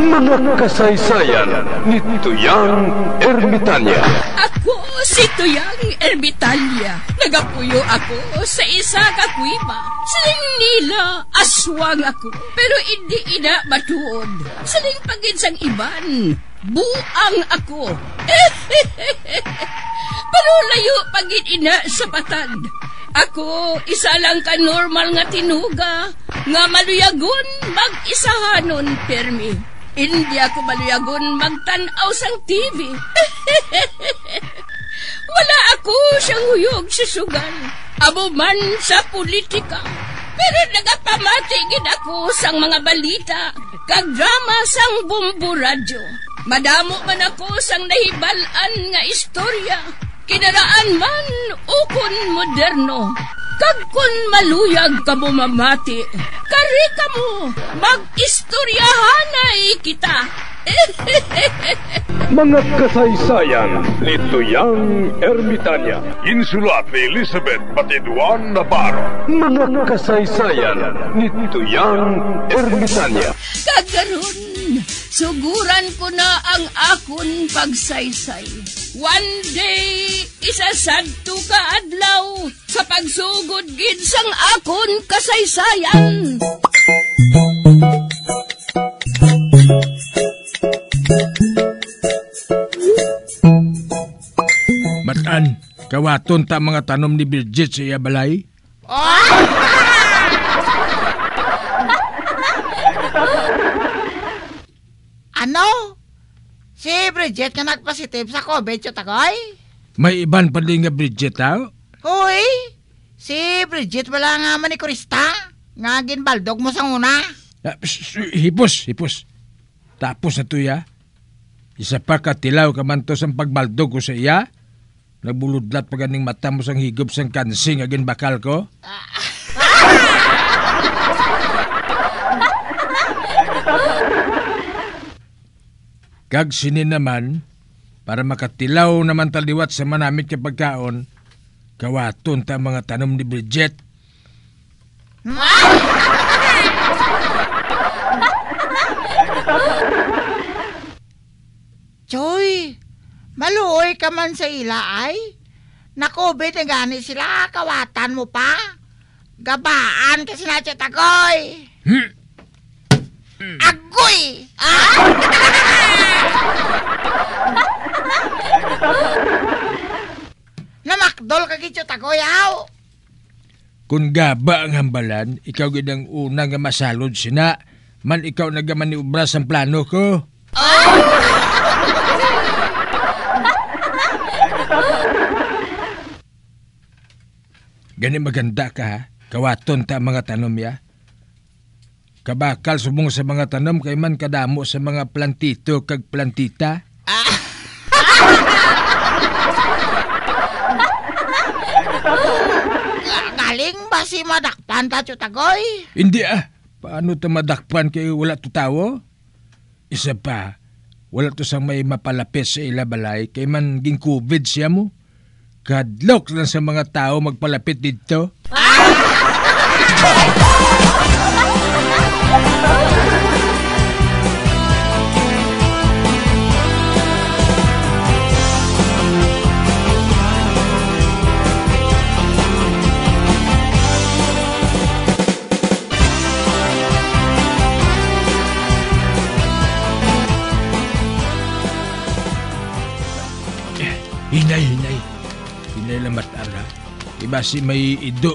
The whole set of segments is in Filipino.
Mga kasaysayan ni Tuyang Ermitanya. Ako si Tuyang Ermitanya. Nagapuyo ako sa isa ka kuiba. Siling nila, aswang ako. Pero hindi ina matuod. Siling pagin sang iban, buang ako. Pero layo pagin ina sa patad. Ako, isa lang ka normal nga tinuga, nga maluyagon mag-isahanon permi. Hindi ako maluyagon magtanaw sang TV. Wala ako siyang huyog sa sugal, abo man sa politika. Pero nagapamati gid ako sang mga balita, kag drama sang Bumbu Radyo. Madamo man ako sang nahibalan nga istorya, kinaraan man ukon moderno. Kag kun maluyag ka mo mamati, kari ka mo, mag-istoryahanay kita. Mga kasaysayan ni Tuyang Ermitanya. Insulat ni Elizabeth Batiduan Navarro. Mga kasaysayan ni Tuyang Ermitanya. Kagaron, suguran ko na ang akon pagsaysay. One day, isasadto ka adlaw sa pagsugod gid sang akon kasaysayan. Batan, kawaton ta mga tanom ni Bridget sa iya balay? Ano? Si Bridget nga nagpositive sa COVID, Chutagoy? May iban pa din nga Bridget, ha? Hoy, si Bridget wala nga manikurista. Nga ginbaldog mo sa una. Hipos. Tapos na to, ya. Isa pa katilaw ka man to sa pagbaldog ko sa iya. Nagbuludlat pa ganing mata mo sang higop sang kansing agin bakal ko. Kag sinin naman, para makatilaw naman taliwat sa manamit ka pagkaon, kawaton ta mga tanom ni Bridget. Choy, maluoy ka man sa ila ay. Nakobit na gani sila, kawatan mo pa. Gabaan kasi na Chutagoy. Agoy! Namakdol ka gid Chutagoy, aw. Kung gaba ang hambalan, ikaw gid ang una nga masalod sina. Man ikaw nagaman ni ubras ang plano ko. Gani maganda ka, ha? Kawaton ta mga tanom ya. Kabakal subong sa mga tanom kay man kadamo sa mga plantito kag plantita. Galing ba si madakpan ta Chutagoy? Hindi Paano ta madakpan kay wala to tawo? Isa pa, wala to sang may mapalapit sa ilabalay kay man ging COVID siya mo. Kadlok lang sa mga tao magpalapit dito. Hinay lang matara. Iba si may ido.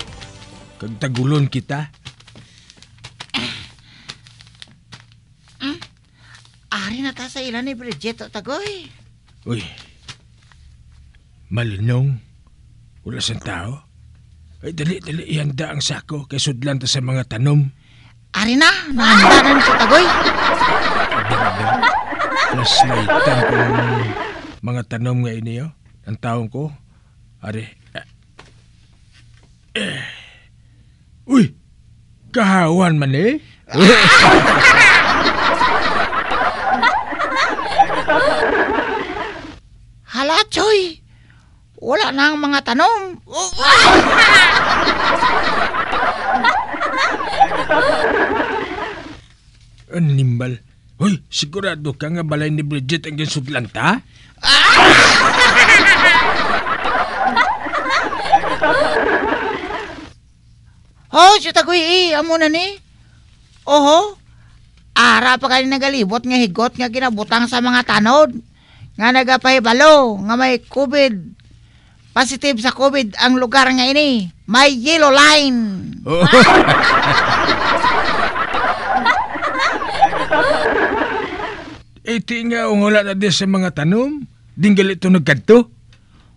Kag tagulon kita. Ari na ta sa ilan ni Bridget o Tagoy. Uy, malinong. Wala sang tao. Ay, dali, ihanda ang sako kay sudlan ta sa mga tanom. Ari na, nahanda na ni Tagoy. Flashlightan kung mga tanom nga iniyo. Ang taong ko. Ari. Uy, kahawan man eh. Hala, Choy. Wala na ang mga tanom. Animal. Hoy, sigurado ka nga balay ni Bridget ang ginsudlan ta? Oh, si Tagoy amo na ni. Oho. Ara pa kani nagalibot nga higot nga ginabutang sa mga tanod. Nga nagapahibalo nga may COVID. Positive sa COVID ang lugar nga ini. May yellow line. Iti nga ungula na di sa mga tanom. Dinggal ito nagkadto.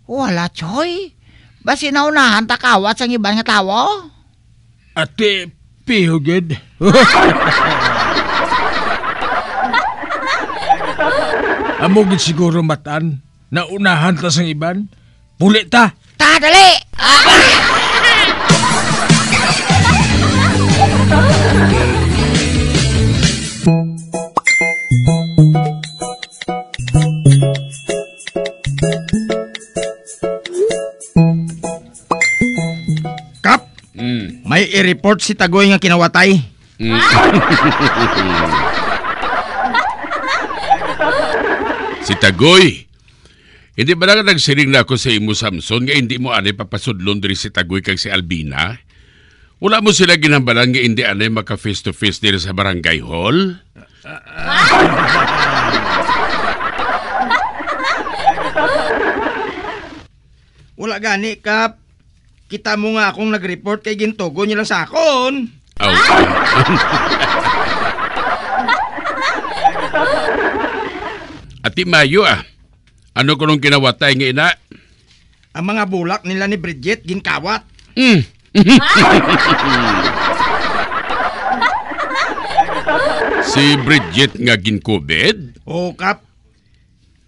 Wala, Choy. Basi naunahan takawat sa iban nga tawo. Ate, pihugid. Amogid siguro matan. Naunahan ta sa iban. Puli ta. Dali! Kap, may i-report si Tagoy nga kinawatay. Si Tagoy. Hindi ba lang nagsiring na ako sa imo, Samson, nga hindi mo anay papasudlon diri si Tagoy kag si Albina? Wala mo sila ginambalan nga hindi anay maka face-to-face diri sa barangay hall? Wala gani, Kap. Kita mo nga akong nag-report kay gintugo niyo lang sa akon. Aw. Ati Mayo ano ko nung kinawatay nga ina? Ang mga bulak nila ni Bridget ginkawat. Si Bridget nga ginkubed? Oo, Kap.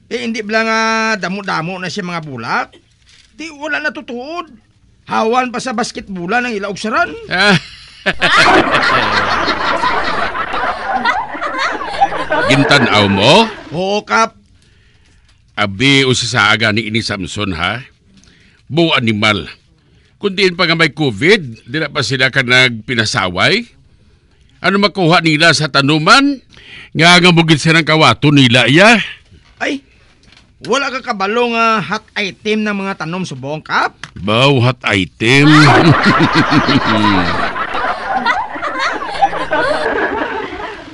Hindi ba nga damo-damo na siya mga bulak? Di wala natutuod. Hawan pa sa basketbola ng ilaog saran. Gintanaw mo? Oo, Kap. Abi o sa aga ni ini Samson ha? Buo animal. Kung diin pa nga may COVID, di na pa sila ka nagpinasaway? Ano makuha nila sa tanuman? Nga mugid silang kawato nila, iya? Ay, wala ka kabalo nga hot item ng mga tanom subong, Kap? Baw, hot item.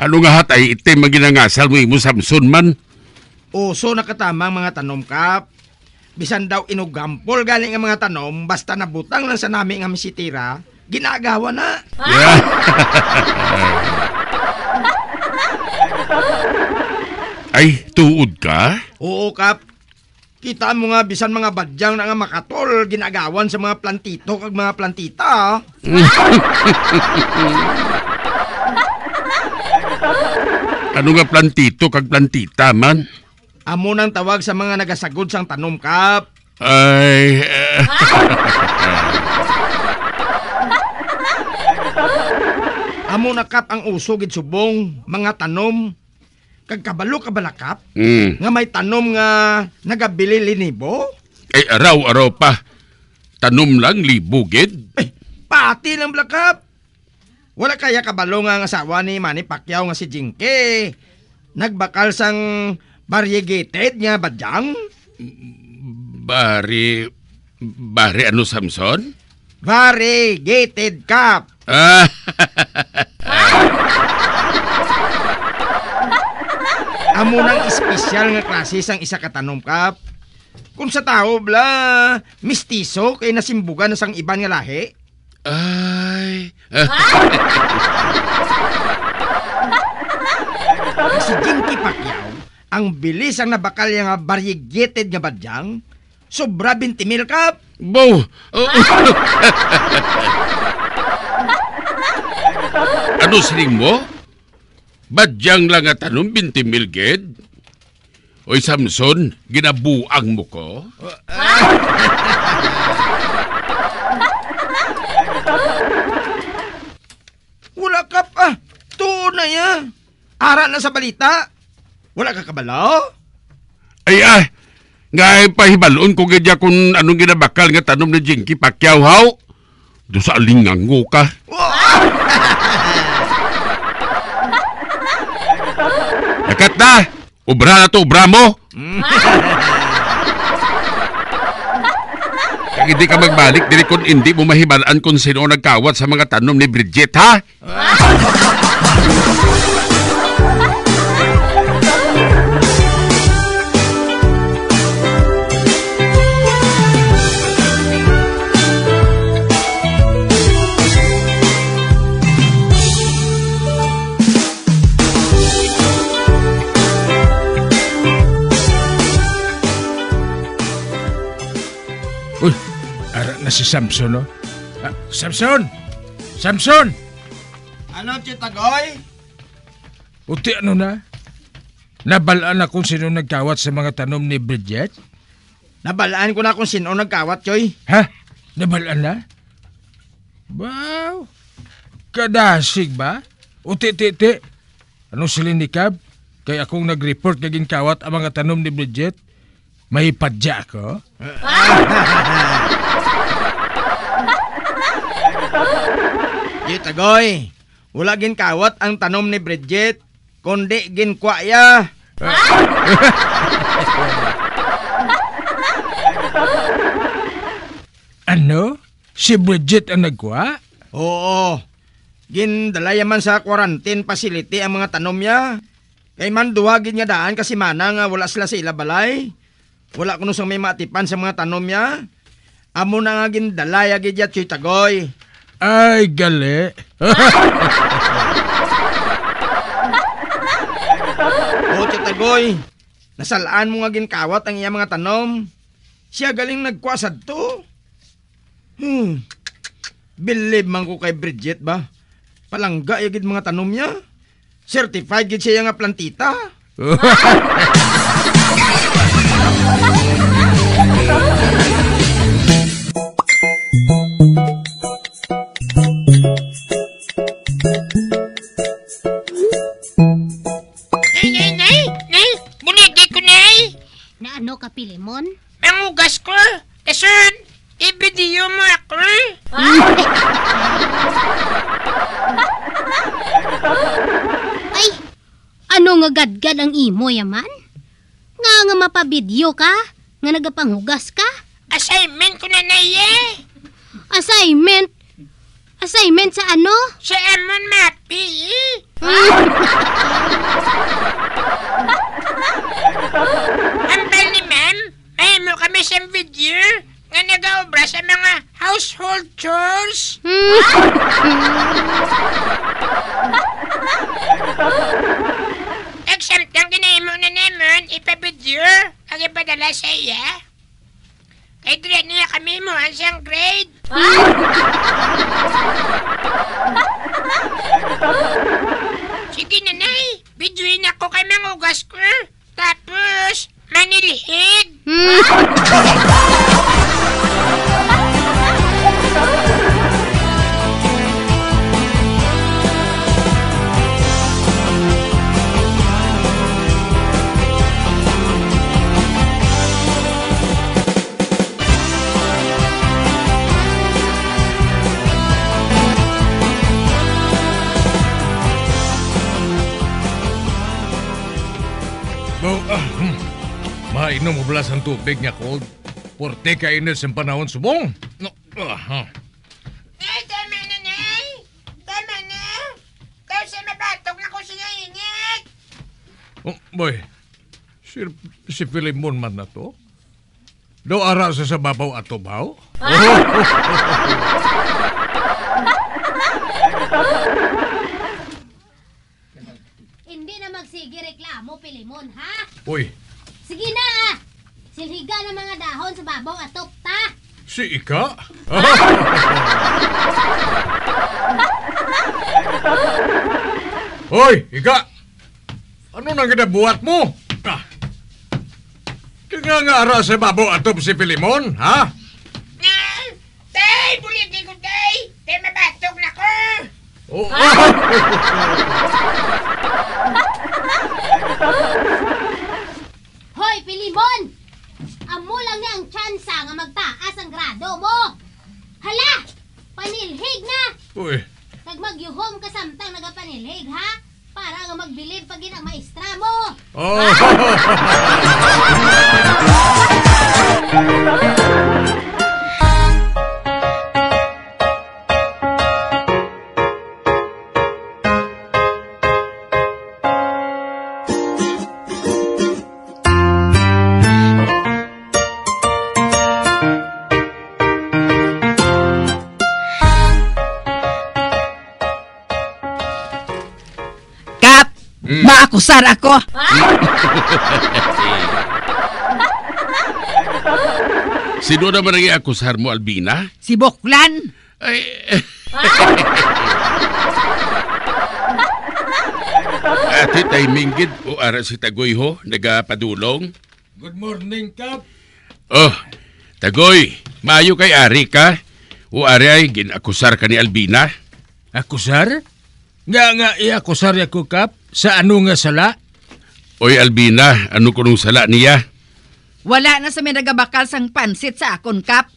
Ano nga hot item ang ginangasal mo imo, Samson man? Uso nakatamang mga tanom, Kap. Bisan daw inugampol galing ang mga tanom, basta nabutang lang sa namin ang misitira, ginagawa na. Yeah. Ay, tuod ka? Oo, Kap. Kita mo nga bisan mga badyang na nga makatol, ginagawan sa mga plantito kag mga plantita. Ano nga plantito kag plantita man? Amo nang tawag sa mga nagasagod sang tanom, Kap. Ay... Amo na, Kap, ang uso gid subong, mga tanom. Kag kabalo ka bala, Kap? Nga may tanom nga nagabili linibo? Ay, araw-araw pa. Tanom lang, libugid. Eh, pati lang bala, Kap. Wala kaya kabalo nga ang asawa ni Manny Pacquiao nga si Jinky. Nagbakal sang variegated nga badyang? Bari ano, Samson? Variegated, Kap. Amo nang espesyal nga klase sang isa ka tanom, Kap. Kung sa tao bla, mistiso kay nasimbugan na sang iban nga lahi. Ay... Si Jinky Pacquiao, ang bilis ang nabakal nga variegated nga badyang, sobra 20,000, Kap. Bow! Ano sining mo? Badyang lang at anong 20,000 ged? Oy, Samson, ginabuang mo ko? Wala, Kap, tunay Ara na sa balita. Wala ka kabalo? Ay, nga pahibaloon ko gadya kung anong ginabakal nga tanom ni Jinky Pacquiao, haw? Do sa alingango ka. Nakat na! Ubra na to, ubra mo! Kaya hindi ka magbalik, dili kung hindi mo mahibalaan kung sino nagkawat sa mga tanom ni Bridget, ha? Uy, ara na si Samson, no? Ah, Samson! Samson! Ano, Chitagoy? Uti ano na? Nabalaan na kung sino nagkawat sa mga tanom ni Bridget? Nabalaan ko na kung sino nagkawat, Choy. Ha? Nabalaan na? Wow! Kadasig ba? Uti. Anong silinikab? Kaya akong nag-report naging kawat ang mga tanom ni Bridget? May padya ako? Chitagoy, wala ginkawat ang tanom ni Bridget, kundi ginkwaya. Ano? Si Bridget ang nagkuha? Oo. Gindalaya man sa quarantine facility ang mga tanom niya. Kay man duwagin nga daan kasi mana nga wala sila sa ilabalay. Wala kuno sang may matipan sa mga tanom niya. Amo na nga gindalaya gid ya Chitagoy. Ay, gali. O Chitagoy, nasalaan mo nga ginkawat ang iya mga tanom. Siya galing nagkwasad to. Believe man ko kay Bridget ba? Palangga yagid mga tanom niya. Certified gid siya nga plantita. Nay, bunigi ko, nay. Na ano ka, Pilimon? Mangugas ko. Kasun, i-video mo ako. Ay, ano nga gadgad ang imo yaman? Nga mapabidyo ka? Nga nagapanghugas ka? Assignment ko na, nay, eh. Assignment? Assignment sa ano? Sa Amon Mapi, eh. Ambal ni ma'am, ay mo kami sa video nga nag-aobra sa mga household chores. Examtang ginahimo na naman, ipabidyo ang ipadala sa iya. Kaya dila niya kami mo ang siyang grade. Sige nanay, bidyoin ako kay mangugas ko. Tapos, manilihig. Mainom mo belas ang tubig nga cold. Porte ka inis ang panahon subong. No, Nay, tama na, nay. Tama na. Kasi mabatok na ko siya init. Oh, boy, si Pilimon man na to? Do ara sa babaw at tubaw? Hindi na magsige reklamo, Pilimon, ha? Uy, Sige na! Silhiga ng mga dahon sa babaw at ta! si Ika? Hoy, Ika! Ano nang ginabuhat mo? Kaya nga ara sa babaw atop si Pilimon, ha? Tay, buligi ko, tay. Tay, mabatok na ko. Oh, Hoy, Pilimon! Amo lang niya ang tsansa nga magtaas ang grado mo! Hala! Panilhig na! Uy, Kag magyuhom ka samtang nagapanilhig, ha? para nga magbilib pag ang maestra mo. Oh. Kap, maakusar ako. Sino naman ang iakusar mo, Albina? Si Buklan. Ay, ate tay minggid o ara si Tagoy ho, nagapadulong. Good morning, Kap. Oh, Tagoy, maayo kay Ari ka. O Ari ay ginakusar ka ni Albina. Akusar? Nga iakusar ako, Kap. Sa ano nga sala? Oy Albina, ano kunong sala niya? Wala na sa may nagabakal sang pansit sa akon, Kap.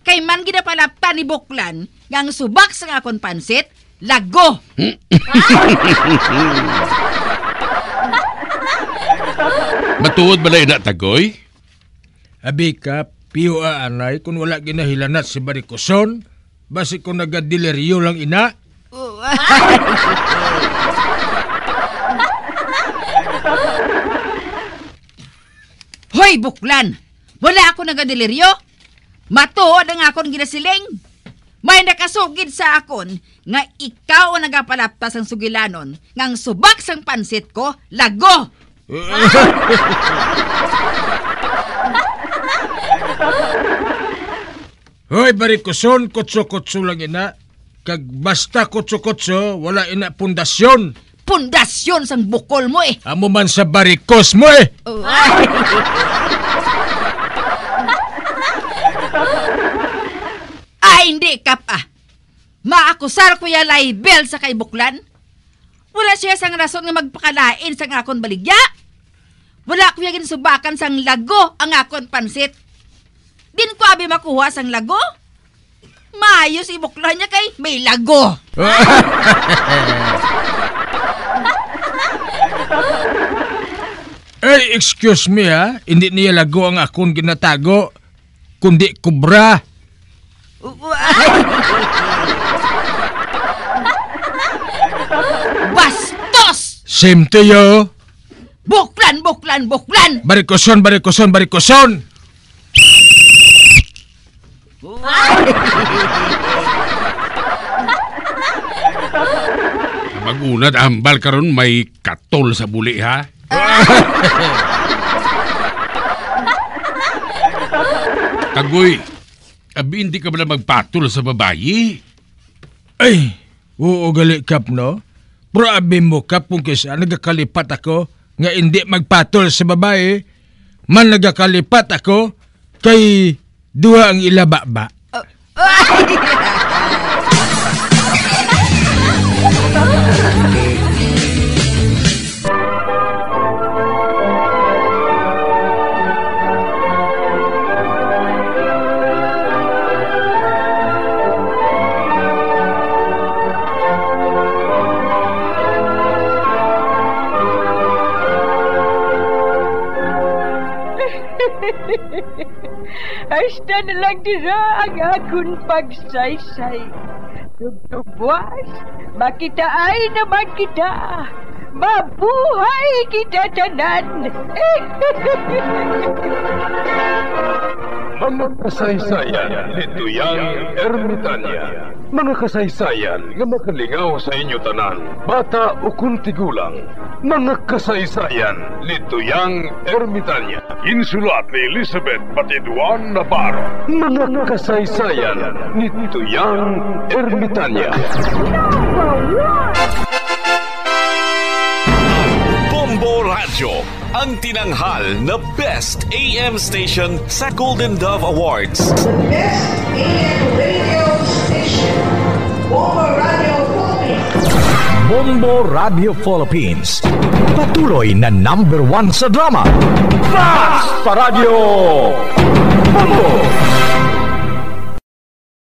Kay man ginapalapta ni Buklan, nga ang subak sa akon pansit, lago. Matuod balay na Tagoy? Abi, Kap, piyo anay kung wala ginahilanat si Barikoson, basi kung nagadileryo lang ina. Hoy, Buklan! Wala ako nagadeliryo. Matuod ang akon ginasiling. May nakasugid sa akon nga ikaw ang nagapalaptas ang sugilanon ngang subak sang pansit ko, lago! Hoy, Barikoson, kutso-kutso lang ina. Kag basta kutso-kutso, wala ina pundasyon. Pundasyon sang bukol mo eh! Amo man sa barikos mo eh. Ay, hindi, Kap ah. Maakusar ko ya libel sa kay Buklan. Wala siya sang rason nga magpakalain sang akon baligya. Wala ko ya ginsubakan sang lago ang akon pansit. Din ko abi makuha sang lago. Maayo si Buklan niya kay may lago. Ay, excuse me ha. Hindi niya lago ang akong ginatago, kundi kubra. Bastos! Same to you. Buklan, Buklan, Buklan! Barikoson, Barikoson, Barikoson. Mag-unad ambal karon may katol sa buli ha. Tagoy, abi hindi ka ba magpatol sa babayi? Ay, oo gali, Kap, no? Pero abi mo, Kap, kung kisa nagakalipat ako nga hindi magpatol sa babae, man nagakalipat ako kay duha ang ilaba-ba. Hasta na lang dira ang akong pagsaysay. Tugtugwas, makitaan naman kita. Mabuhay kita tanan. Mga kasaysayan ni Tuyang Ermitanya. Mga kasaysayan nga makalingaw sa inyo tanan, bata o kuntigulang. Mga kasaysayan ni Tuyang Ermitanya. Insulat ni Elizabeth Batiduan Navarro. Mga kasaysayan ni Tuyang Ermitanya. Bombo Radio, ang tinanghal na Best AM Station sa Golden Dove Awards. Best AM Radio Station, Bombo Radio Philippines. Bombo Radio Philippines. Patuloy na #1 sa drama. Mas Paradio Bombo!